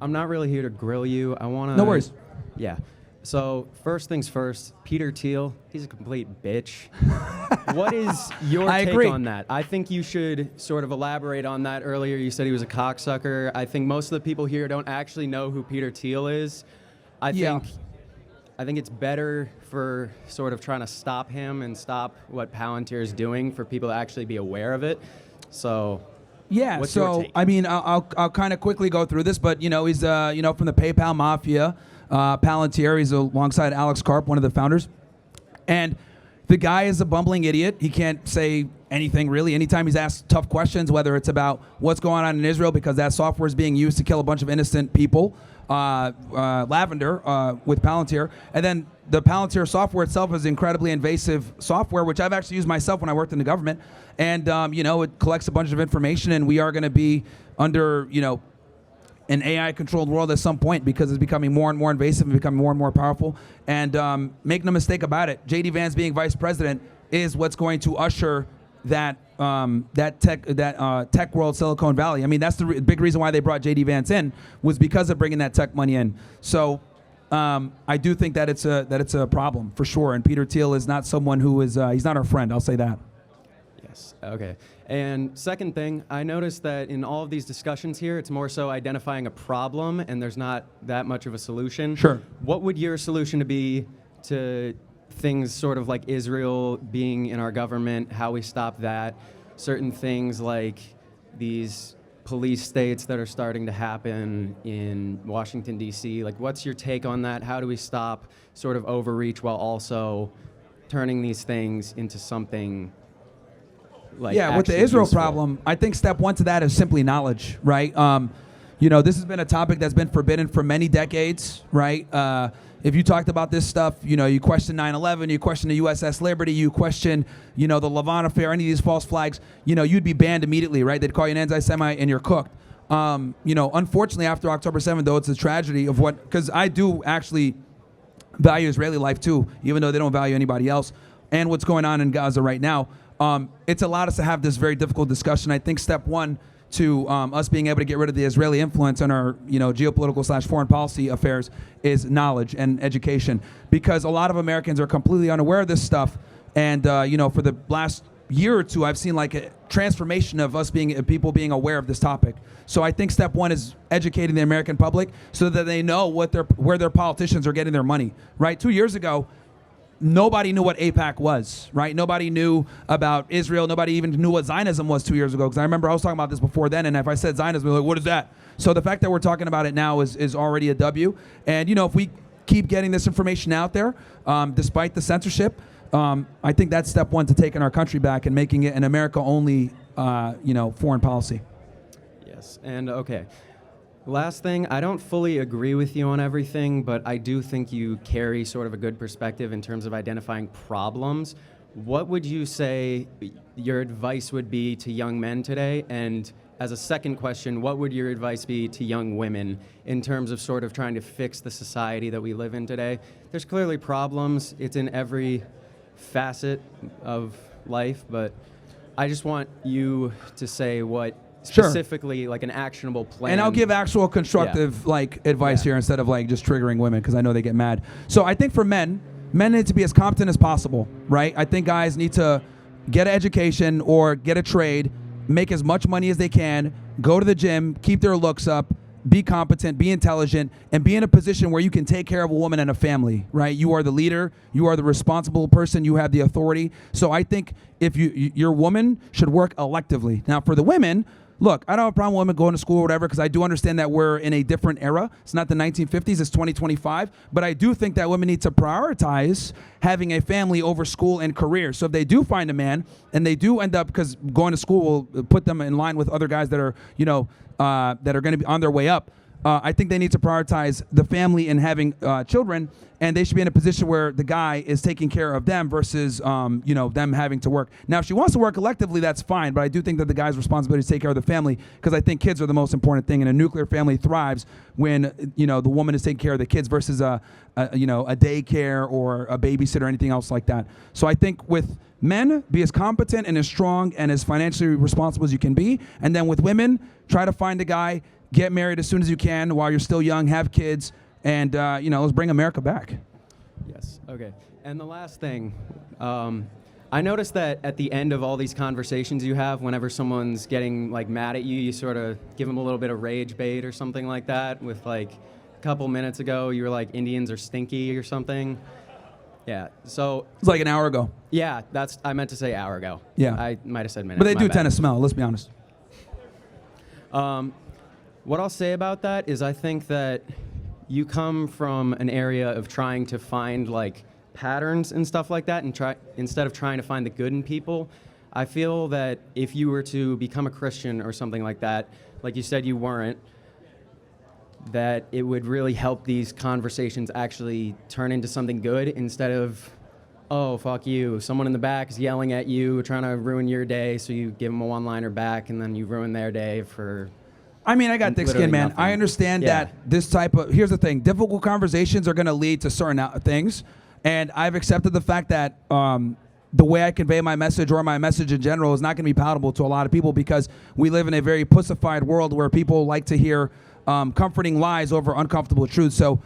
I'm not really here to grill you. I want to... No worries. Yeah. So first things first, Peter Thiel, he's a complete bitch. What is your I take agree. on that? I think you should sort of elaborate on that earlier. You said he was a cocksucker. I think most of the people here don't actually know who Peter Thiel is. I think it's better for sort of trying to stop him and stop what Palantir is doing for people to actually be aware of it. So... Yeah, what's your so take? I mean, I'll kind of quickly go through this, but he's from the PayPal mafia, Palantir. He's alongside Alex Karp, one of the founders, and the guy is a bumbling idiot. He can't say anything really. Anytime he's asked tough questions, whether it's about what's going on in Israel because that software is being used to kill a bunch of innocent people, Lavender with Palantir, and then the Palantir software itself is incredibly invasive software, which I've actually used myself when I worked in the government. And, it collects a bunch of information, and we are going to be under, an AI-controlled world at some point because it's becoming more and more invasive and becoming more and more powerful. And make no mistake about it, J.D. Vance being vice president is what's going to usher that tech world, Silicon Valley. I mean, that's the big reason why they brought J.D. Vance in, was because of bringing that tech money in. So I do think that it's a problem for sure. And Peter Thiel is not someone who is he's not our friend. I'll say that. Yes. Okay. And second thing, I noticed that in all of these discussions here, it's more so identifying a problem, and there's not that much of a solution. Sure. What would your solution to be to things sort of like Israel being in our government, how we stop that, certain things like these police states that are starting to happen in Washington, D.C. Like, what's your take on that? How do we stop sort of overreach while also turning these things into something like with the actually Israel useful? problem, I think step one to that is simply knowledge, right? This has been a topic that's been forbidden for many decades, right? If you talked about this stuff, you question 9/11, you question the USS Liberty, you question, the Levant affair, any of these false flags, you'd be banned immediately, right? They'd call you an anti-Semite and you're cooked. Unfortunately, after October 7th, though, it's a tragedy of because I do actually value Israeli life too, even though they don't value anybody else, and what's going on in Gaza right now. It's allowed us to have this very difficult discussion. I think step one to us being able to get rid of the Israeli influence on our geopolitical / foreign policy affairs is knowledge and education, because a lot of Americans are completely unaware of this stuff. And for the last year or two, I've seen like a transformation of us being people being aware of this topic. So I think step one is educating the American public so that they know where their politicians are getting their money. Right? 2 years ago, nobody knew what AIPAC was, right? Nobody knew about Israel. Nobody even knew what Zionism was 2 years ago, because I remember I was talking about this before then, and if I said Zionism, they're like, what is that? So the fact that we're talking about it now is already a W. And, if we keep getting this information out there, despite the censorship, I think that's step one to taking our country back and making it an America-only, foreign policy. Yes, and okay. Last thing, I don't fully agree with you on everything, but I do think you carry sort of a good perspective in terms of identifying problems. What would you say your advice would be to young men today? And as a second question, what would your advice be to young women in terms of sort of trying to fix the society that we live in today? There's clearly problems. It's in every facet of life, but I just want you to say what specifically like an actionable plan. And I'll give actual constructive advice here instead of just triggering women, because I know they get mad. So I think for men need to be as competent as possible, right? I think guys need to get an education or get a trade, make as much money as they can, go to the gym, keep their looks up, be competent, be intelligent, and be in a position where you can take care of a woman and a family, right? You are the leader, you are the responsible person, you have the authority. So I think if your woman should work electively. Now for the women, look, I don't have a problem with women going to school or whatever, because I do understand that we're in a different era. It's not the 1950s, it's 2025. But I do think that women need to prioritize having a family over school and career. So if they do find a man and they do end up, because going to school will put them in line with other guys that are, that are going to be on their way up, I think they need to prioritize the family and having children, and they should be in a position where the guy is taking care of them versus, them having to work. Now, if she wants to work collectively, that's fine, but I do think that the guy's responsibility is to take care of the family, because I think kids are the most important thing, and a nuclear family thrives when, the woman is taking care of the kids versus a daycare or a babysitter or anything else like that. So I think with men, be as competent and as strong and as financially responsible as you can be, and then with women, try to find a guy, get married as soon as you can while you're still young, have kids, and let's bring America back. Yes. Okay. And the last thing, I noticed that at the end of all these conversations you have, whenever someone's getting like mad at you, you sort of give them a little bit of rage bait or something like that. With like a couple minutes ago, you were like Indians are stinky or something. Yeah. So It's like an hour ago. yeah, I meant to say hour ago. Yeah. I might have said minute. But they my do bad. tend to smell, let's be honest. What I'll say about that is I think that you come from an area of trying to find like patterns and stuff like that, and instead of trying to find the good in people. I feel that if you were to become a Christian or something like that, like you said you weren't, that it would really help these conversations actually turn into something good instead of, oh, fuck you, someone in the back is yelling at you, trying to ruin your day, so you give them a one-liner back, and then you ruin their day for... I mean, I got thick skin, man. Nothing. I understand Yeah. that this type of... Here's the thing. Difficult conversations are going to lead to certain things, and I've accepted the fact that the way I convey my message or my message in general is not going to be palatable to a lot of people because we live in a very pussified world where people like to hear comforting lies over uncomfortable truths. So,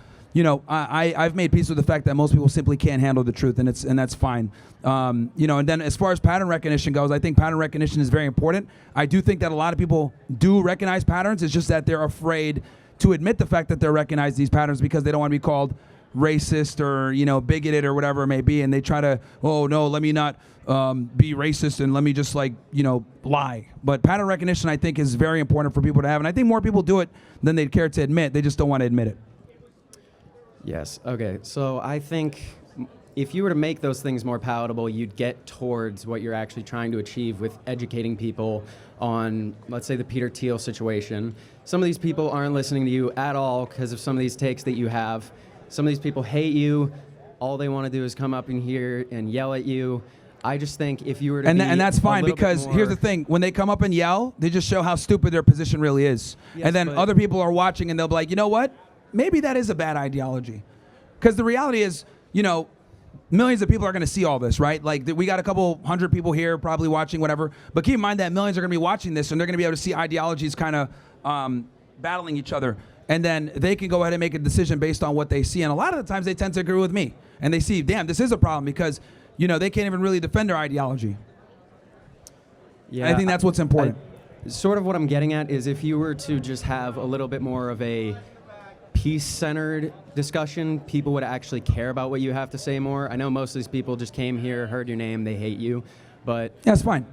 I've made peace with the fact that most people simply can't handle the truth, and that's fine. And then as far as pattern recognition goes, I think pattern recognition is very important. I do think that a lot of people do recognize patterns. It's just that they're afraid to admit the fact that they recognize these patterns because they don't want to be called racist or bigoted or whatever it may be, and they try to, oh no, let me not be racist and let me just lie. But pattern recognition, I think, is very important for people to have, and I think more people do it than they'd care to admit. They just don't want to admit it. Yes. Okay. So I think if you were to make those things more palatable, you'd get towards what you're actually trying to achieve with educating people on, let's say, the Peter Thiel situation. Some of these people aren't listening to you at all because of some of these takes that you have. Some of these people hate you. All they want to do is come up in here and yell at you. I just think if you were to and that's fine because here's the thing. When they come up and yell, they just show how stupid their position really is. Yes, and then other people are watching and they'll be like, you know what? Maybe that is a bad ideology. Because the reality is, millions of people are going to see all this, right? Like we got a couple hundred people here probably watching, whatever. But keep in mind that millions are going to be watching this and they're going to be able to see ideologies kind of battling each other. And then they can go ahead and make a decision based on what they see. And a lot of the times they tend to agree with me. And they see, damn, this is a problem because, they can't even really defend their ideology. Yeah, I think that's what's important. Sort of what I'm getting at is if you were to just have a little bit more of a peace-centered discussion, people would actually care about what you have to say more. I know most of these people just came here, heard your name, they hate you. But yeah, it's fine.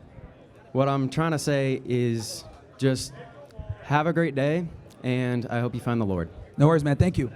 What I'm trying to say is just have a great day, and I hope you find the Lord. No worries, man. Thank you.